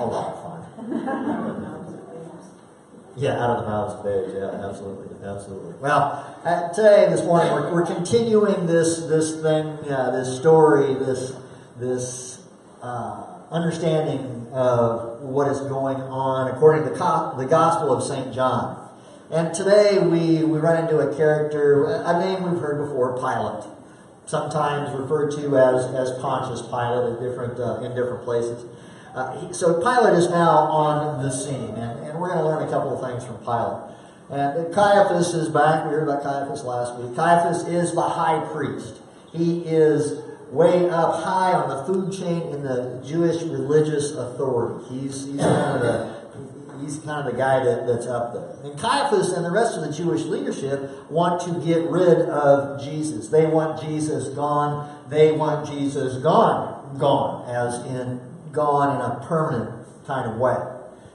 a lot of fun. Yeah, out of the mouths of babes. Yeah, absolutely. Well, today, this morning, we're continuing this thing, this story, this understanding of what is going on according to the Gospel of St. John. And today we run into a character, a name we've heard before, Pilate. Sometimes referred to as Pontius Pilate in different places. So Pilate is now on the scene, and we're going to learn a couple of things from Pilate. And Caiaphas is back. We heard about Caiaphas last week. Caiaphas is the high priest. He is way up high on the food chain in the Jewish religious authority. He's kind of the guy that's up there. And Caiaphas and the rest of the Jewish leadership want to get rid of Jesus. They want Jesus gone. They want Jesus gone, as in gone in a permanent kind of way.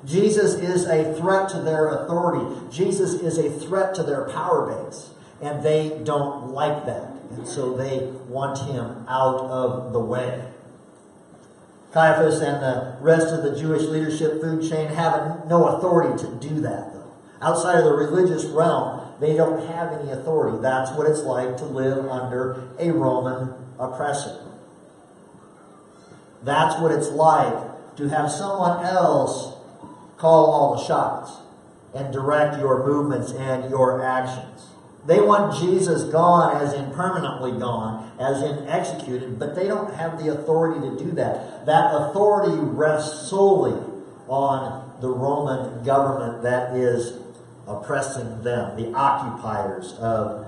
Jesus is a threat to their authority. Jesus is a threat to their power base. And they don't like that. And so they want him out of the way. Caiaphas and the rest of the Jewish leadership food chain have no authority to do that, though. Outside of the religious realm, they don't have any authority. That's what it's like to live under a Roman oppressor. That's what it's like to have someone else call all the shots and direct your movements and your actions. They want Jesus gone, as in permanently gone, as in executed, but they don't have the authority to do that. That authority rests solely on the Roman government that is oppressing them, the occupiers of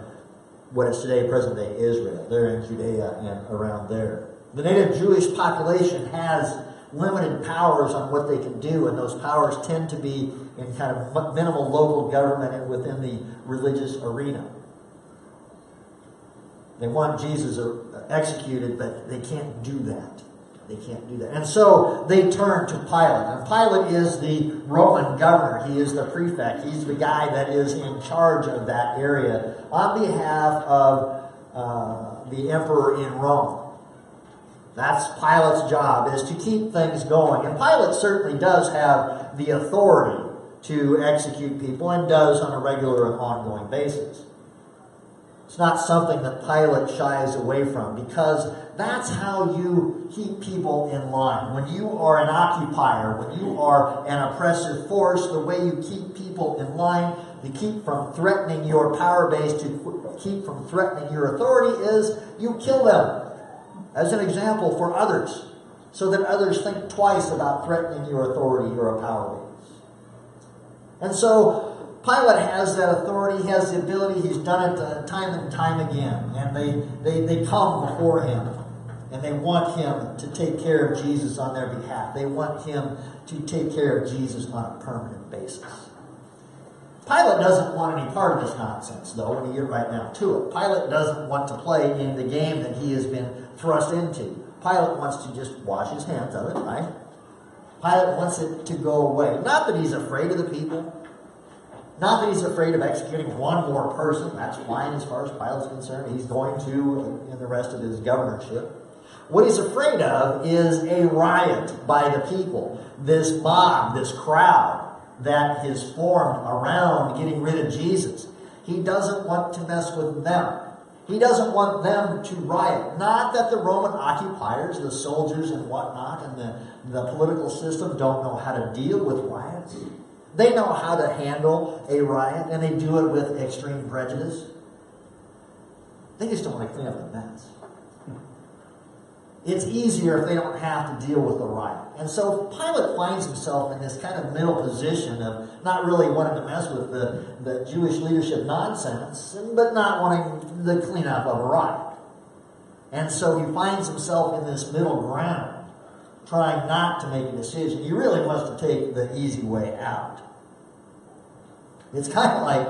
what is today present-day Israel. They're in Judea and around there. The native Jewish population has limited powers on what they can do, and those powers tend to be in kind of minimal local government and within the religious arena. They want Jesus executed, but they can't do that. They can't do that. And so they turn to Pilate. And Pilate is the Roman governor. He is the prefect. He's the guy that is in charge of that area on behalf of the emperor in Rome. That's Pilate's job, is to keep things going. And Pilate certainly does have the authority to execute people, and does on a regular and ongoing basis. It's not something that Pilate shies away from, because that's how you keep people in line. When you are an occupier, when you are an oppressive force, the way you keep people in line, to keep from threatening your power base, to keep from threatening your authority, is you kill them as an example for others, so that others think twice about threatening your authority or a power base. And so Pilate has that authority, he has the ability, he's done it time and time again. And they come before him, and they want him to take care of Jesus on their behalf. They want him to take care of Jesus on a permanent basis. Pilate doesn't want any part of this nonsense, though, when you get right down to it. Pilate doesn't want to play in the game that he has been thrust into. Pilate wants to just wash his hands of it, right? Pilate wants it to go away. Not that he's afraid of the people. Not that he's afraid of executing one more person. That's fine as far as Pilate's concerned. He's going to in the rest of his governorship. What he's afraid of is a riot by the people. This mob, this crowd that is formed around getting rid of Jesus. He doesn't want to mess with them. He doesn't want them to riot. Not that the Roman occupiers, the soldiers and whatnot, and the political system don't know how to deal with riots. They know how to handle a riot, and they do it with extreme prejudice. They just don't want to clean up the mess. It's easier if they don't have to deal with the riot. And so Pilate finds himself in this kind of middle position of not really wanting to mess with the Jewish leadership nonsense, but not wanting the cleanup of a riot. And so he finds himself in this middle ground, trying not to make a decision. He really wants to take the easy way out. It's kind of like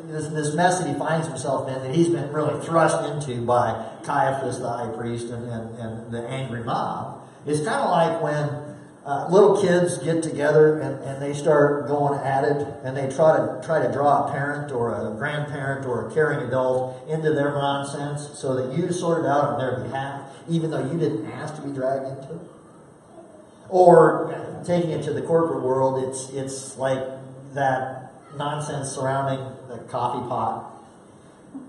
this mess that he finds himself in, that he's been really thrust into by Caiaphas, the high priest, and the angry mob. It's kind of like when little kids get together and they start going at it, and they try to draw a parent or a grandparent or a caring adult into their nonsense so that you sort it out on their behalf, even though you didn't ask to be dragged into it. Or taking it to the corporate world, it's like that nonsense surrounding the coffee pot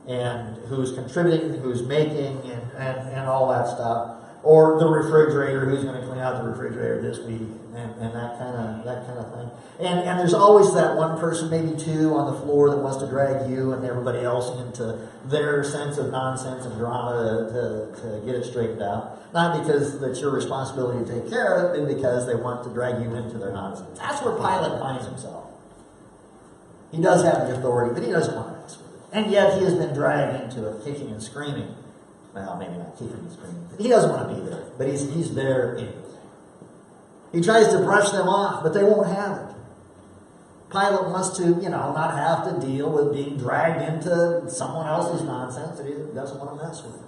and who's contributing, who's making, and all that stuff. Or the refrigerator, who's going to clean out the refrigerator this week, and that kind of thing. And there's always that one person, maybe two, on the floor that wants to drag you and everybody else into their sense of nonsense and drama to get it straightened out. Not because it's your responsibility to take care of it, but because they want to drag you into their nonsense. That's where Pilate finds himself. He does have the authority, but he doesn't want to mess with it. And yet he has been dragged into it, kicking and screaming. Well, maybe not kicking and screaming. He doesn't want to be there, but he's there anyway. He tries to brush them off, but they won't have it. Pilate wants to, not have to deal with being dragged into someone else's nonsense, and he doesn't want to mess with it.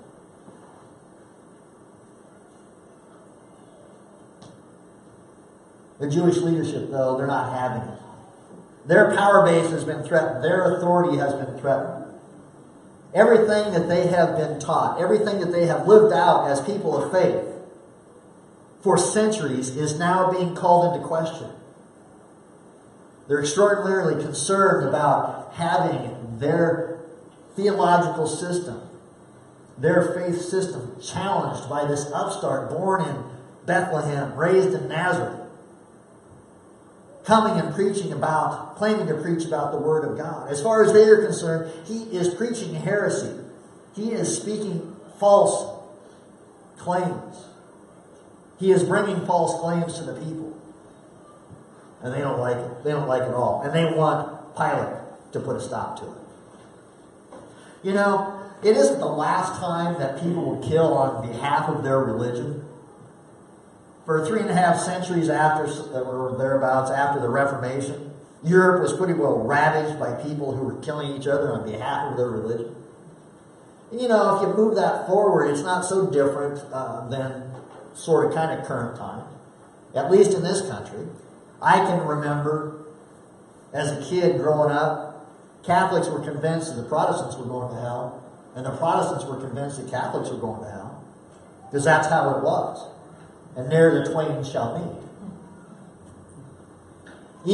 The Jewish leadership, though, they're not having it. Their power base has been threatened. Their authority has been threatened. Everything that they have been taught, everything that they have lived out as people of faith for centuries is now being called into question. They're extraordinarily concerned about having their theological system, their faith system challenged by this upstart born in Bethlehem, raised in Nazareth, coming and claiming to preach about the Word of God. As far as they are concerned, he is preaching heresy. He is speaking false claims. He is bringing false claims to the people. And they don't like it. They don't like it at all. And they want Pilate to put a stop to it. It isn't the last time that people will kill on behalf of their religion. For 3.5 centuries or thereabouts after the Reformation, Europe was pretty well ravaged by people who were killing each other on behalf of their religion. And if you move that forward, it's not so different than sort of kind of current time, at least in this country. I can remember as a kid growing up, Catholics were convinced that the Protestants were going to hell, and the Protestants were convinced that Catholics were going to hell, because that's how it was. And there the twain shall meet.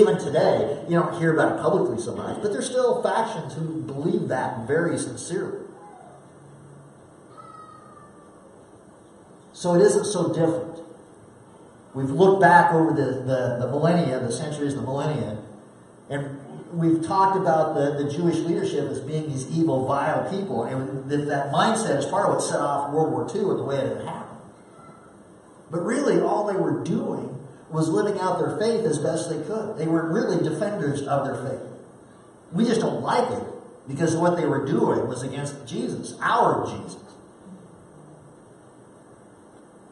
Even today, you don't hear about it publicly so much, but there's still factions who believe that very sincerely. So it isn't so different. We've looked back over the millennia, the centuries, the millennia, and we've talked about the Jewish leadership as being these evil, vile people. And that mindset is part of what set off World War II and the way it had happened. But really, all they were doing was living out their faith as best they could. They were really defenders of their faith. We just don't like it because what they were doing was against Jesus, our Jesus.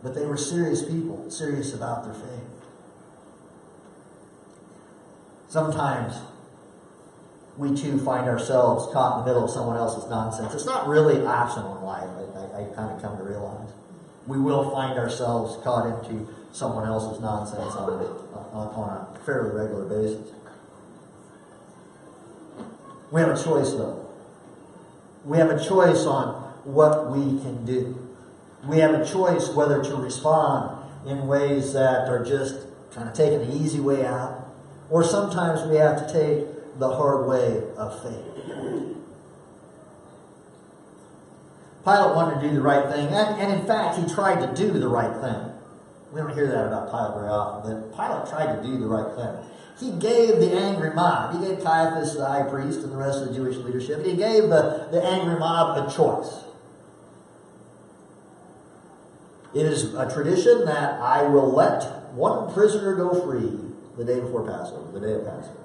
But they were serious people, serious about their faith. Sometimes we too find ourselves caught in the middle of someone else's nonsense. It's not really optional in life, I kind of come to realize. We will find ourselves caught into someone else's nonsense on a fairly regular basis. We have a choice, though. We have a choice on what we can do. We have a choice whether to respond in ways that are just kind of taking the easy way out, or sometimes we have to take the hard way of faith. Pilate wanted to do the right thing, and in fact, he tried to do the right thing. We don't hear that about Pilate very often, but Pilate tried to do the right thing. He gave the angry mob, he gave Caiaphas, the high priest, and the rest of the Jewish leadership, he gave the angry mob a choice. It is a tradition that I will let one prisoner go free the day before Passover, the day of Passover.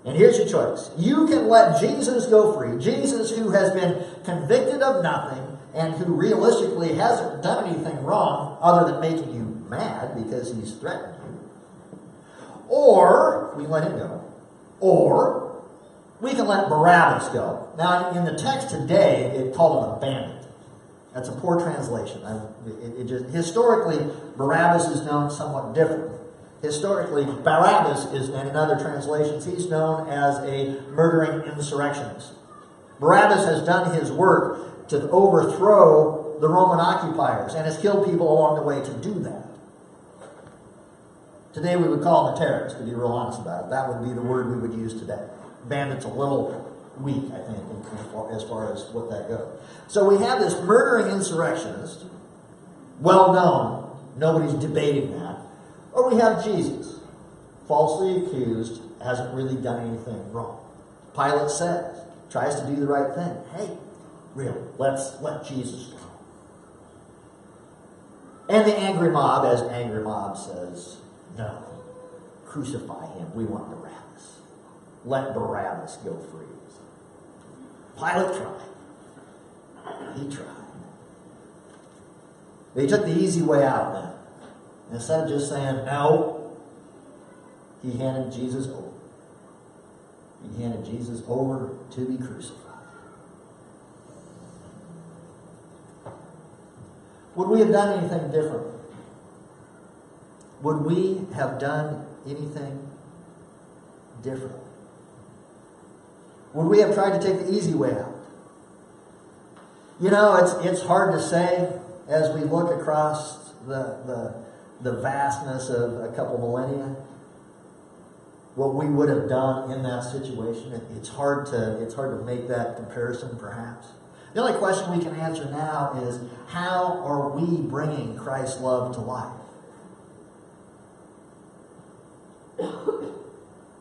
And here's your choice. You can let Jesus go free. Jesus, who has been convicted of nothing and who realistically hasn't done anything wrong other than making you mad because he's threatened you. Or we can let him go. Or we can let Barabbas go. Now, in the text today, it called him a bandit. That's a poor translation. Historically, Barabbas is known somewhat differently. Historically, Barabbas is, and in other translations, he's known as a murdering insurrectionist. Barabbas has done his work to overthrow the Roman occupiers and has killed people along the way to do that. Today we would call them a terrorist, to be real honest about it. That would be the word we would use today. Bandit's a little weak, I think, as far as what that goes. So we have this murdering insurrectionist, well known, nobody's debating that. Or we have Jesus, falsely accused, hasn't really done anything wrong. Pilate says, tries to do the right thing. Hey, really, let's let Jesus go. And the angry mob, as angry mob says, no, crucify him. We want Barabbas. Let Barabbas go free. Pilate tried. He tried. But he took the easy way out then. Instead of just saying no, he handed Jesus over. He handed Jesus over to be crucified. Would we have done anything different? Would we have done anything different? Would we have tried to take the easy way out? You know, it's hard to say as we look across the vastness of a couple millennia what we would have done in that situation. It's hard to make that comparison, perhaps. The only question we can answer now is, how are we bringing Christ's love to life?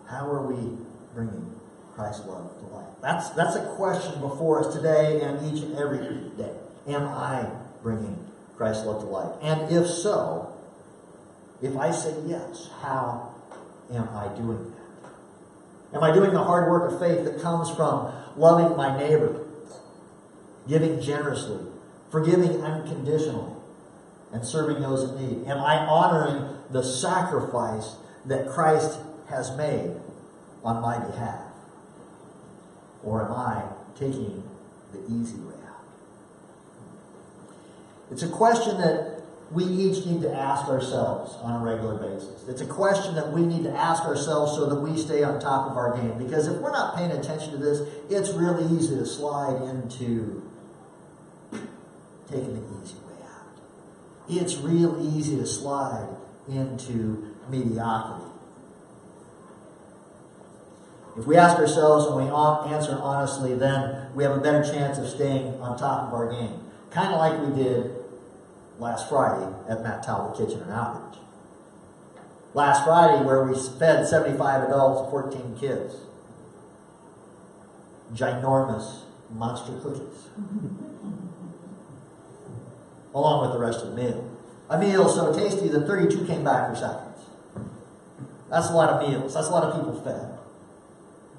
How are we bringing Christ's love to life? That's a question before us today and each and every day. Am I bringing Christ's love to life? And if so, if I say yes, how am I doing that? Am I doing the hard work of faith that comes from loving my neighbor, giving generously, forgiving unconditionally, and serving those in need? Am I honoring the sacrifice that Christ has made on my behalf? Or am I taking the easy way out? It's a question that we each need to ask ourselves on a regular basis. It's a question that we need to ask ourselves so that we stay on top of our game. Because if we're not paying attention to this, it's really easy to slide into taking the easy way out. It's real easy to slide into mediocrity. If we ask ourselves and we answer honestly, then we have a better chance of staying on top of our game. Kind of like we did last Friday at Matt Talbot Kitchen and Outreach. Last Friday, where we fed 75 adults and 14 kids ginormous monster cookies, along with the rest of the meal. A meal so tasty that 32 came back for seconds. That's a lot of meals. That's a lot of people fed.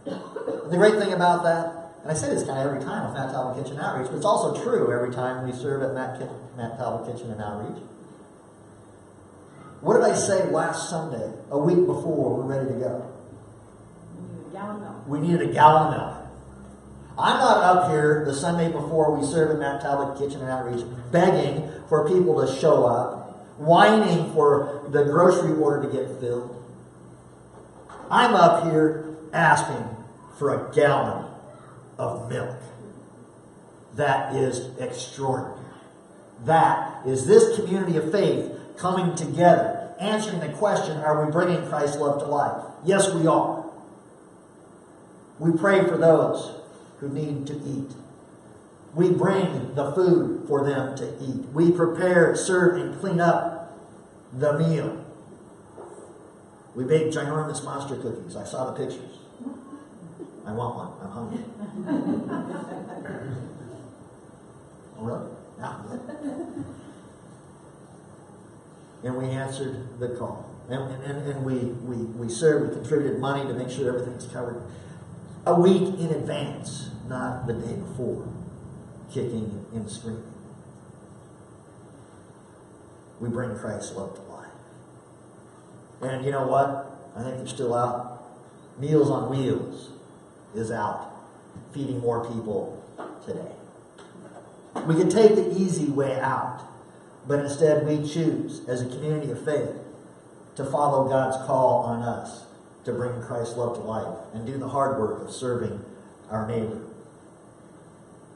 The great thing about that, and I say this kind of every time with Matt Talbot Kitchen Outreach, but it's also true every time we serve at Matt Talbot Kitchen and Outreach. What did I say last Sunday, a week before we're ready to go? We needed a gallon of milk. I'm not up here the Sunday before we serve at Matt Talbot Kitchen and Outreach begging for people to show up, whining for the grocery order to get filled. I'm up here asking for a gallon of milk. That is extraordinary. That is this community of faith coming together, answering the question, are we bringing Christ's love to life? Yes, we are. We pray for those who need to eat. We bring the food for them to eat. We prepare, serve, and clean up the meal. We bake ginormous monster cookies. I saw the pictures. I want one. I'm hungry. Oh, really? Yeah. And we answered the call. And we served, we contributed money to make sure everything's covered. A week in advance, not the day before, kicking and screaming. We bring Christ's love to life. And you know what? I think they're still out. Meals on Wheels is out, feeding more people today. We can take the easy way out, but instead we choose, as a community of faith, to follow God's call on us to bring Christ's love to life and do the hard work of serving our neighbor,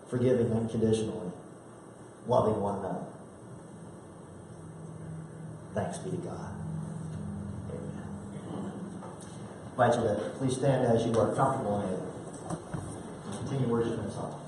forgiving unconditionally, loving one another. Thanks be to God. Amen. invite you to please stand as you are comfortable in it. Continue worshiping the song.